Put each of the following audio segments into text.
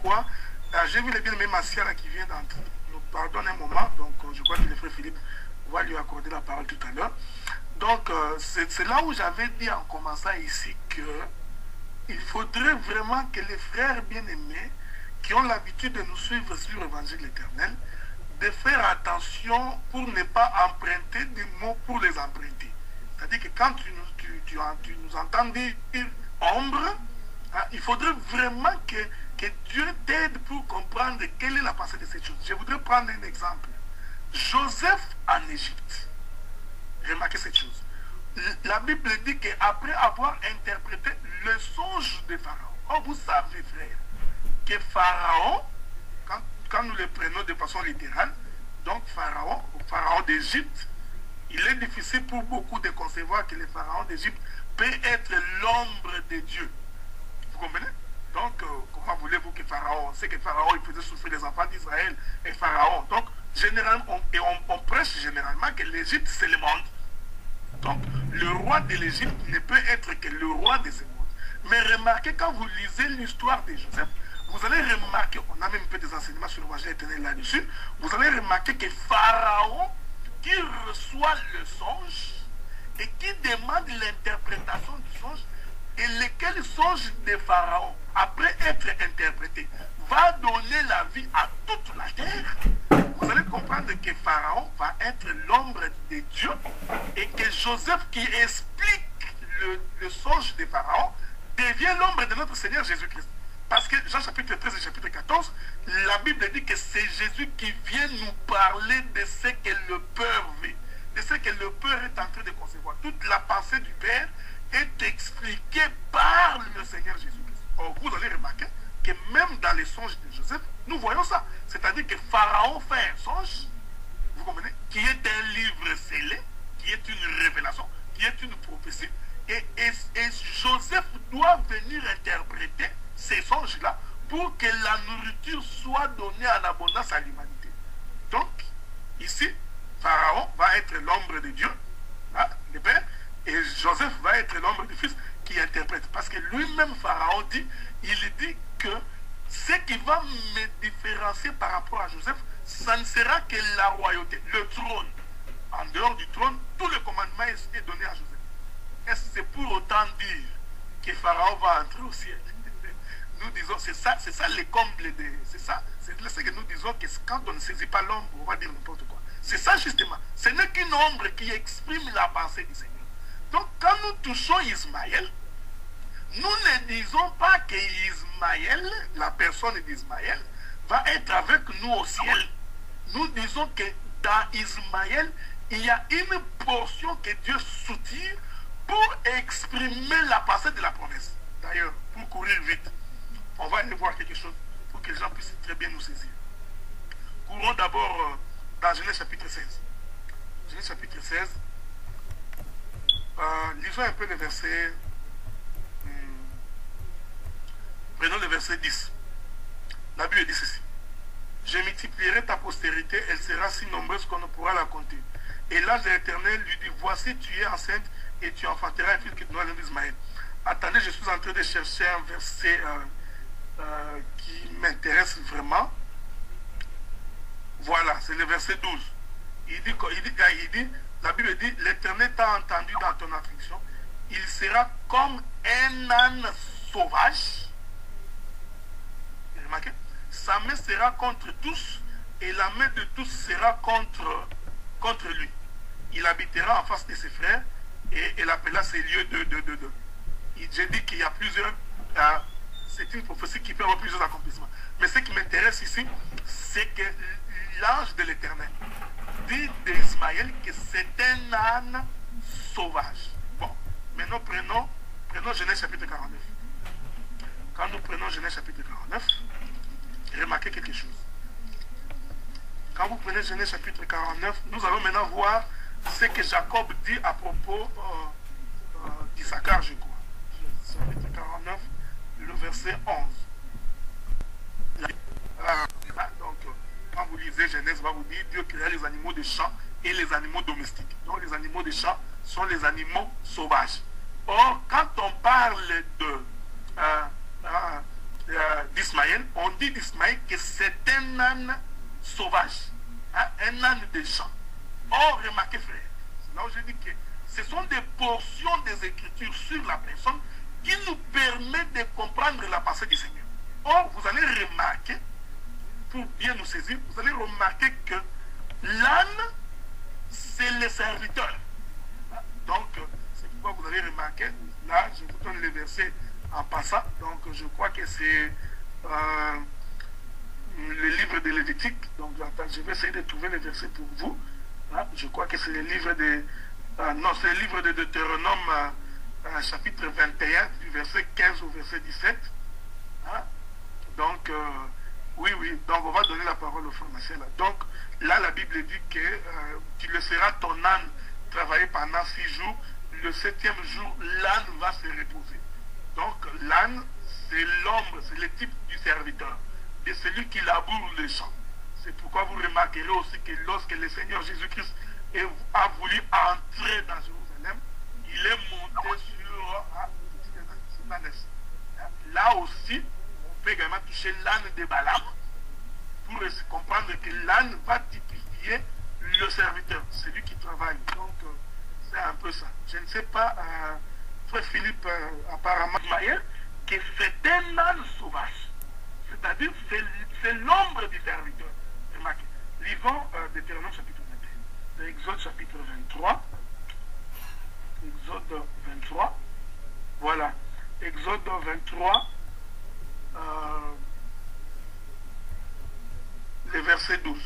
fois, j'ai vu les bien-aimés Massia là qui vient d'entrer. Nous pardonne un moment, donc je crois que le frère Philippe va lui accorder la parole tout à l'heure. Donc c'est là où j'avais dit en commençant ici que il faudrait vraiment que les frères bien-aimés qui ont l'habitude de nous suivre sur l'Évangile éternel, de faire attention pour ne pas emprunter des mots pour les emprunter. C'est-à-dire que quand tu nous entends dire ombre, hein, il faudrait vraiment que Dieu t'aide pour comprendre quelle est la pensée de cette chose. Je voudrais prendre un exemple. Joseph en Égypte. Remarquez cette chose. La Bible dit qu'après avoir interprété le songe de Pharaon, oh, vous savez, frère, que Pharaon, quand nous le prenons de façon littérale, donc Pharaon d'Égypte, il est difficile pour beaucoup de concevoir que le Pharaon d'Égypte peut être l'ombre de Dieu. Vous comprenez? Donc, comment voulez-vous que Pharaon, c'est que Pharaon, il faisait souffrir les enfants d'Israël et Pharaon. Donc, généralement, on prêche généralement que l'Égypte, c'est le monde. Donc, le roi de l'Égypte ne peut être que le roi de ce monde. Mais remarquez, quand vous lisez l'histoire de Joseph, vous allez remarquer, on a même fait des enseignements sur l'Évangile éternel là-dessus, vous allez remarquer que Pharaon, qui reçoit le songe et qui demande l'interprétation du songe, et lequel songe de Pharaon, après être interprété, va donner la vie à toute la terre, vous allez comprendre que Pharaon va être l'ombre de Dieu et que Joseph qui explique le songe de Pharaon devient l'ombre de notre Seigneur Jésus-Christ. Parce que Jean chapitre 13 et chapitre 14, la Bible dit que c'est Jésus qui vient nous parler de ce que le Père veut, de ce que le Père est en train de concevoir. Toute la pensée du Père est expliquée par le Seigneur Jésus-Christ. Or, vous allez remarquer que même dans les songes de Joseph, nous voyons ça. C'est-à-dire que Pharaon fait un songe, vous comprenez, qui est un livre scellé, qui est une révélation, qui est une prophétie, et Joseph doit venir interpréter ces songes-là pour que la nourriture soit donnée en abondance à l'humanité. Donc, ici, Pharaon va être l'ombre de Dieu, hein, le Père, et Joseph va être l'ombre du Fils qui interprète. Parce que lui-même, Pharaon dit, il dit que ce qui va me différencier par rapport à Joseph, ça ne sera que la royauté, le trône. En dehors du trône, tout le commandement est donné à Joseph. Est-ce que c'est pour autant dire que Pharaon va entrer au ciel? Nous disons, c'est ça les combles de... C'est ça, c'est ce que nous disons, que quand on ne saisit pas l'ombre, on va dire n'importe quoi. C'est ça justement. Ce n'est qu'une ombre qui exprime la pensée du Seigneur. Donc quand nous touchons Ismaël, nous ne disons pas que Ismaël, la personne d'Ismaël, va être avec nous au ciel. Nous disons que dans Ismaël, il y a une portion que Dieu soutire pour exprimer la pensée de la promesse. D'ailleurs, pour courir vite, on va aller voir quelque chose pour que les gens puissent très bien nous saisir. Courons d'abord dans Genèse chapitre 16. Genèse chapitre 16. Lisons un peu le verset. Prenons le verset 10. La Bible dit ceci. Je multiplierai ta postérité, elle sera si nombreuse qu'on ne pourra la compter. Et l'ange de l'Éternel lui dit, voici tu es enceinte et tu enfanteras un fils qui te noie le nom d'Ismaël. Attendez, je suis en train de chercher un verset qui m'intéresse vraiment. Voilà, c'est le verset 12. Il dit, la Bible dit, l'Éternel t'a entendu dans ton affliction. Il sera comme un âne sauvage. Remarquez, sa main sera contre tous et la main de tous sera contre lui. Il habitera en face de ses frères et il appela ces lieux de. J'ai dit qu'il y a plusieurs. C'est une prophétie qui peut avoir plusieurs accomplissements. Mais ce qui m'intéresse ici, c'est que l'ange de l'Éternel dit d'Ismaël que c'est un âne sauvage. Bon, maintenant prenons Genèse chapitre 49. Quand nous prenons Genèse chapitre 49, remarquez quelque chose. Quand vous prenez Genèse chapitre 49, nous allons maintenant voir ce que Jacob dit à propos d'Issachar, je crois. Chapitre 49, le verset 11. Donc, quand vous lisez Genèse, va vous dire Dieu créa les animaux des champs et les animaux domestiques. Donc, les animaux des champs sont les animaux sauvages. Or, quand on parle d'Issachar, d'Ismaël, on dit d'Ismaël que c'est un âne sauvage, hein, un âne des champs. Or, remarquez frère, c'est là où je dis que ce sont des portions des Écritures sur la personne qui nous permettent de comprendre la pensée du Seigneur. Or, vous allez remarquer, pour bien nous saisir, vous allez remarquer que l'âne, c'est le serviteur. Donc, c'est pourquoi vous avez remarqué, là, je vous donne les versets en passant. Donc, je crois que c'est le livre de Lévitique. Donc, je vais essayer de trouver les versets pour vous. Je crois que c'est le livre de... non, c'est le livre de Deutéronome, chapitre 21, du verset 15 au verset 17. Donc, oui, donc on va donner la parole au pharmacien. Donc, là, la Bible dit que tu laisseras ton âne travailler pendant 6 jours. Le 7e jour, l'âne va se reposer. Donc, l'âne, c'est l'ombre, c'est le type du serviteur, de celui qui laboure les champs. C'est pourquoi vous remarquerez aussi que lorsque le Seigneur Jésus-Christ a voulu entrer dans Jérusalem, il est monté sur l'ânesse. Là aussi, on peut également toucher l'âne de Balaam pour comprendre que l'âne va typifier le serviteur, celui qui travaille. Donc, c'est un peu ça. Je ne sais pas, frère Philippe, apparemment, que c'est un âne sauvage. C'est-à-dire, c'est l'ombre du serviteur. Remarquez. Lisons Deutéronome chapitre 21. Exode chapitre 23. Exode 23. Voilà. Exode 23. Le verset 12.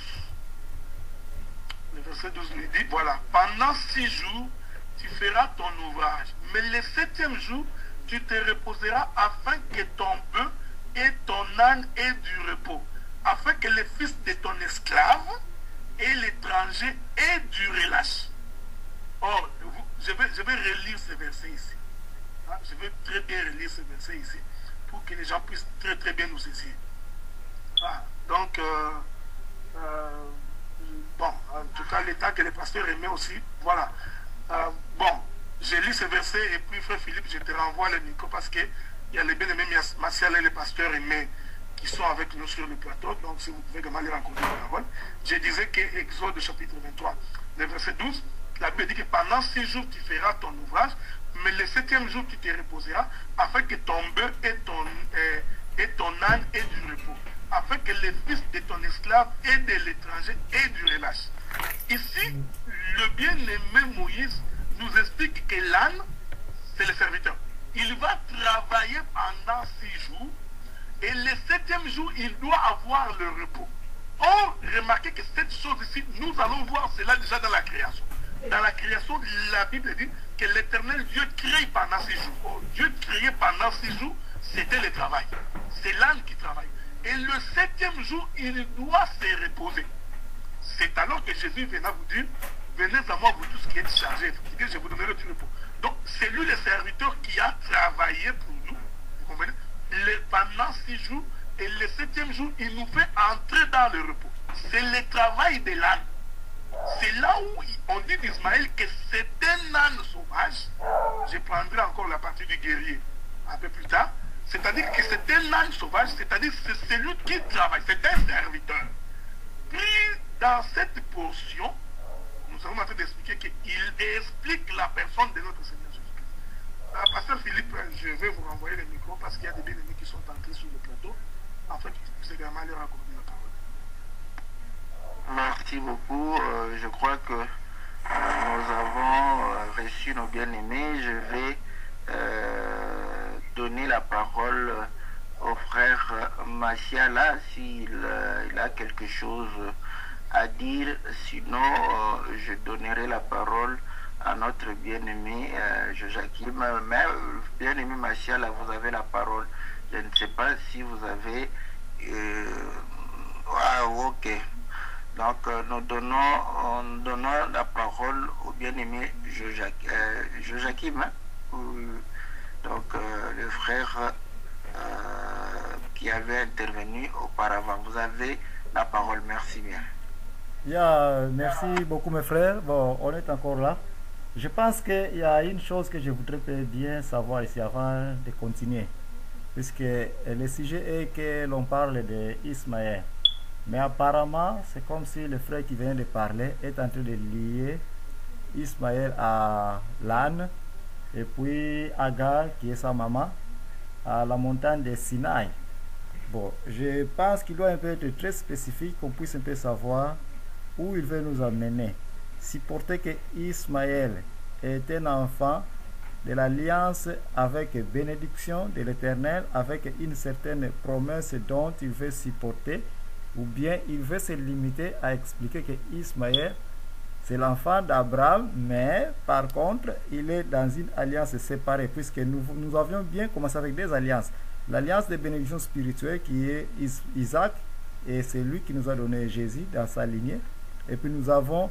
Le verset 12 lui dit, voilà, pendant 6 jours, tu feras ton ouvrage, mais le 7e jour, tu te reposeras afin que ton bœuf et ton âne aient du repos, afin que les fils de ton esclave et l'étranger aient du relâche. Or, je vais relire ce verset ici. Je vais très bien relire ce verset ici, pour que les gens puissent très très bien nous saisir. Donc, bon, en tout cas, l'état que les pasteurs aimaient aussi, voilà. Bon, j'ai lu ce verset et puis, frère Philippe, je te renvoie le micro parce qu'il y a les bien-aimés Martial et les pasteurs aimés qui sont avec nous sur le plateau. Donc, si vous pouvez également les rencontrer la parole. Je disais que Exode chapitre 23, le verset 12, la Bible dit que pendant 6 jours, tu feras ton ouvrage, mais le 7e jour, tu te reposeras afin que ton bœuf et ton âne aient du repos, afin que les fils de ton esclave et de l'étranger aient du relâche. Ici, le bien-aimé Moïse nous explique que l'âne, c'est le serviteur. Il va travailler pendant 6 jours et le 7e jour, il doit avoir le repos. Or, remarquez que cette chose ici, nous allons voir cela déjà dans la création. Dans la création, la Bible dit que l'Éternel Dieu crée pendant 6 jours. Or, Dieu créé pendant 6 jours, c'était le travail. C'est l'âne qui travaille. Et le 7e jour, il doit se reposer. C'est alors que Jésus viendra vous dire, venez à moi, vous tous qui êtes chargés, et je vous donnerai du repos. Donc, c'est lui le serviteur qui a travaillé pour nous, vous comprenez, pendant 6 jours, et le 7e jour, il nous fait entrer dans le repos. C'est le travail de l'âne. C'est là où on dit d'Ismaël que c'est un âne sauvage. Je prendrai encore la partie du guerrier un peu plus tard. C'est-à-dire que c'est un âne sauvage, c'est-à-dire que c'est celui qui travaille, c'est un serviteur. Puis, dans cette portion, nous avons en train d'expliquer qu'il explique la personne de notre Seigneur Jésus-Christ. Pasteur Philippe, je vais vous renvoyer le micro parce qu'il y a des bien-aimés qui sont entrés sur le plateau, afin qu'ils puissent également leur accorder la parole. Merci beaucoup. Je crois que nous avons reçu nos bien-aimés. Je vais donner la parole au frère Massiala s'il a quelque chose à dire. Sinon, je donnerai la parole à notre bien-aimé Joachim. Mais bien-aimé Massiala, vous avez la parole. Je ne sais pas si vous avez... ok. Donc, nous donnons la parole au bien-aimé Joachim. Donc, le frère qui avait intervenu auparavant. Vous avez la parole. Merci bien. Merci beaucoup mes frères. Bon, on est encore là. Je pense qu'il y a une chose que je voudrais bien savoir ici avant de continuer. puisque le sujet est que l'on parle d'Ismaël. Mais apparemment, c'est comme si le frère qui vient de parler est en train de lier Ismaël à l'âne et puis Agar, qui est sa maman, à la montagne de Sinaï. Bon, je pense qu'il doit un peu être très spécifique, qu'on puisse un peu savoir où il veut nous amener. Supporter que Ismaël est un enfant de l'alliance avec bénédiction de l'Éternel, avec une certaine promesse dont il veut supporter, ou bien il veut se limiter à expliquer que Ismaël c'est l'enfant d'Abraham, mais par contre il est dans une alliance séparée, puisque nous avions bien commencé avec des alliances. L'alliance de bénédiction spirituelle qui est Isaac, et c'est lui qui nous a donné Jésus dans sa lignée. Et puis nous avons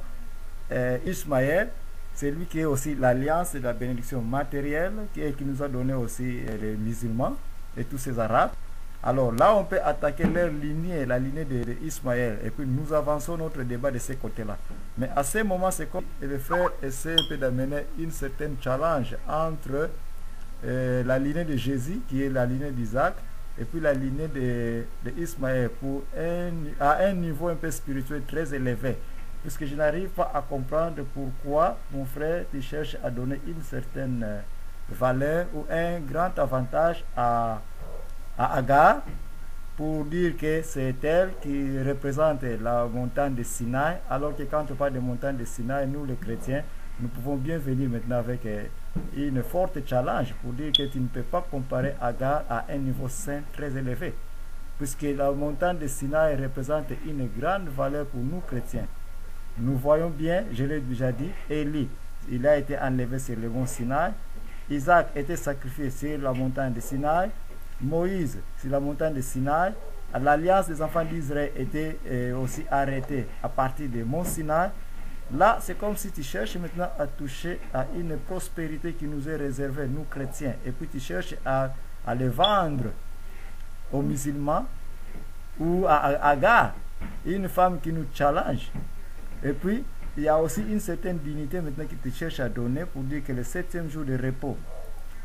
Ismaël, c'est lui qui est aussi l'alliance de la bénédiction matérielle, qui nous a donné aussi les musulmans et tous ces arabes. Alors là, on peut attaquer leur lignée, la lignée d'Ismaël, et puis nous avançons notre débat de ce côté-là. Mais à ce moment, c'est comme le frère essaie un peu d'amener une certaine challenge entre la lignée de Jésus, qui est la lignée d'Isaac, et puis la lignée d'Ismaël, à un niveau un peu spirituel très élevé. Puisque je n'arrive pas à comprendre pourquoi mon frère cherche à donner une certaine valeur ou un grand avantage à Agar, pour dire que c'est elle qui représente la montagne de Sinaï, alors que quand on parle de montagne de Sinaï, nous les chrétiens, nous pouvons bien venir maintenant avec une forte challenge pour dire que tu ne peux pas comparer Agar à un niveau saint très élevé, puisque la montagne de Sinaï représente une grande valeur pour nous chrétiens. Nous voyons bien, je l'ai déjà dit, Élie, il a été enlevé sur le mont Sinaï, Isaac était sacrifié sur la montagne de Sinaï, Moïse sur la montagne de Sinaï, l'alliance des enfants d'Israël était aussi arrêtée à partir du mont Sinaï. Là, c'est comme si tu cherches maintenant à toucher à une prospérité qui nous est réservée, nous chrétiens, et puis tu cherches à le vendre aux musulmans ou à Agar, une femme qui nous challenge. Et puis, il y a aussi une certaine dignité maintenant que tu cherches à donner pour dire que le 7e jour de repos,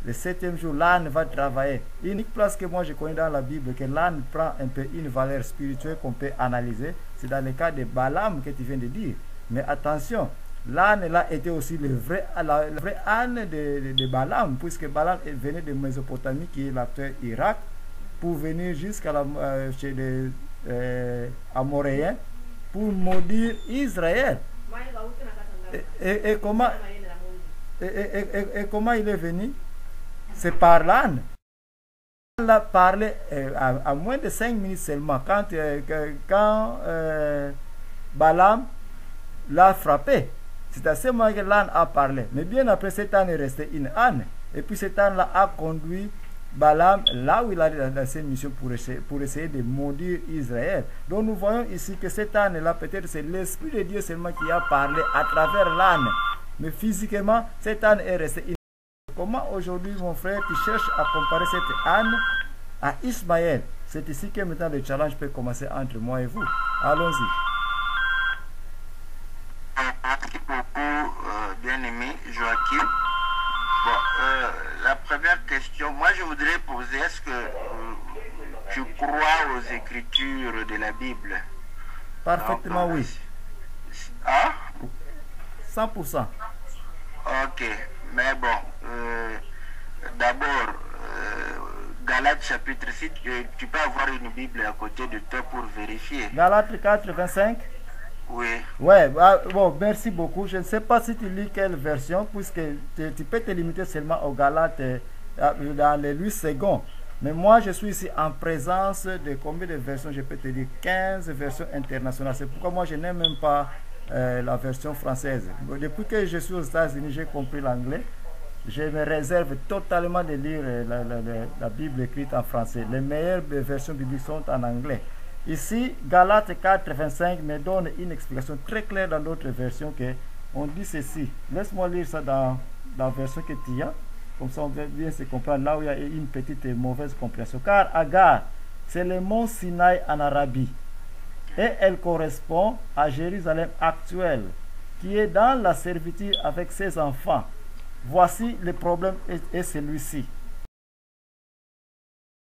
le 7e jour, l'âne va travailler. Unique place que moi je connais dans la Bible, que l'âne prend un peu une valeur spirituelle qu'on peut analyser, c'est dans le cas de Balaam que tu viens de dire. Mais attention, l'âne là était aussi le vrai âne de Balaam, puisque Balaam venait de Mésopotamie, qui est l'actuel Irak, pour venir jusqu'à chez les Amoréens, pour maudire Israël. Et comment il est venu? C'est par l'âne. Il a parlé à moins de 5 minutes seulement, quand Balaam l'a frappé. C'est à ce moment que l'âne a parlé. Mais bien après, cet âne est resté une âne. Et puis cet âne-là a conduit Balaam là où il allait dans ses missions pour essayer de maudire Israël. Donc nous voyons ici que cet âne-là, peut-être c'est l'Esprit de Dieu seulement qui a parlé à travers l'âne. Mais physiquement, cet âne est resté une âne. Comment aujourd'hui, mon frère, tu cherches à comparer cet âne à Ismaël? C'est ici que maintenant le challenge peut commencer entre moi et vous. Allons-y. Merci beaucoup, bien-aimé Joachim. Bon, la première question, moi je voudrais poser, est-ce que tu crois aux écritures de la Bible? Parfaitement, oui. Hein? 100%. Ok, mais bon, d'abord, Galates chapitre 6, tu peux avoir une Bible à côté de toi pour vérifier. Galates 4, 25. Oui. Ouais, bon, merci beaucoup. Je ne sais pas si tu lis quelle version, puisque tu peux te limiter seulement aux Galates dans les 8 secondes. Mais moi, je suis ici en présence de combien de versions? Je peux te dire 15 versions internationales. C'est pourquoi moi, je n'aime même pas la version française. Depuis que je suis aux États-Unis, j'ai compris l'anglais. Je me réserve totalement de lire la Bible écrite en français. Les meilleures versions bibliques sont en anglais. Ici, Galates 4, 25 me donne une explication très claire dans d'autres versions que on dit ceci. Laisse-moi lire ça dans la version que tu as. Comme ça, on va bien se comprendre là où il y a une petite mauvaise compréhension. Car Agar, c'est le mont Sinaï en Arabie. Et elle correspond à Jérusalem actuelle, qui est dans la servitude avec ses enfants. Voici le problème est celui-ci.